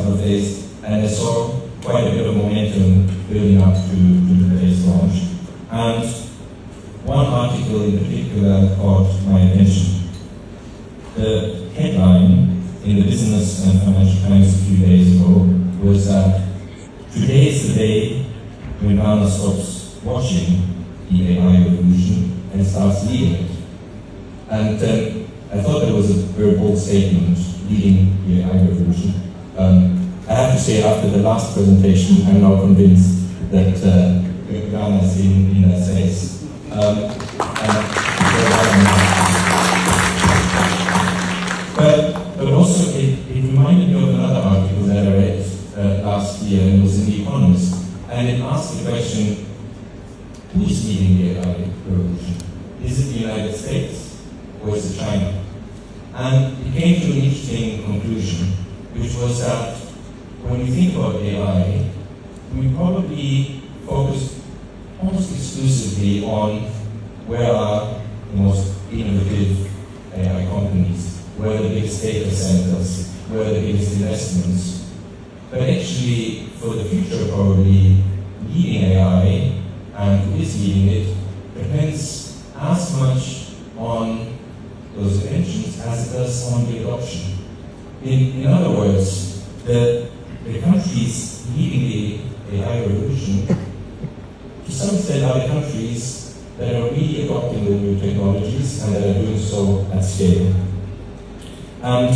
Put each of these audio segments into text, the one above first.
couple of days, and I saw quite a bit of momentum building up to today's launch. And one article in particular caught my attention. The headline in the Business and Financial Times a few days ago was that today is the day when Ghana stops watching the AI revolution and starts leading it. And I thought that was a very bold statement, leading the AI revolution. I have to say, after the last presentation, I'm now convinced that Ghana is in that space. But also, it reminded me of another article that I read last year, and it was in The Economist, and it asked the question, who is leading the AI revolution? Is it the United States, or is it China? And it came to an interesting conclusion, which was that when we think about AI, we probably focus almost exclusively on where are the most innovative AI companies, where are the biggest data centers, where are the biggest investments. But actually, for the future, probably leading AI and who is leading it depends as much on those inventions as it does on the adoption. In other words, the countries leading the AI revolution, to some extent, are the countries that are really adopting the new technologies and that are doing so at scale. And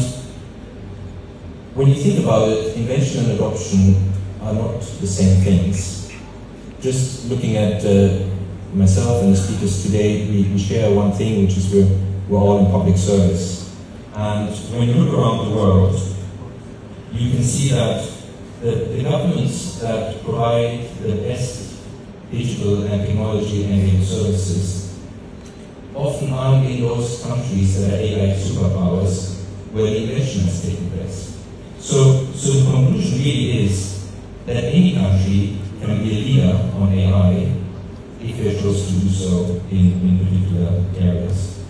when you think about it, invention and adoption are not the same things. Just looking at myself and the speakers today, we share one thing, which is we're all in public service. And when you look around the world, you can see that the governments that provide the best digital and technology-enabled services often aren't in those countries that are AI superpowers where the invention has taken place. So the conclusion really is that any country can be a leader on AI if they chose to do so in particular areas.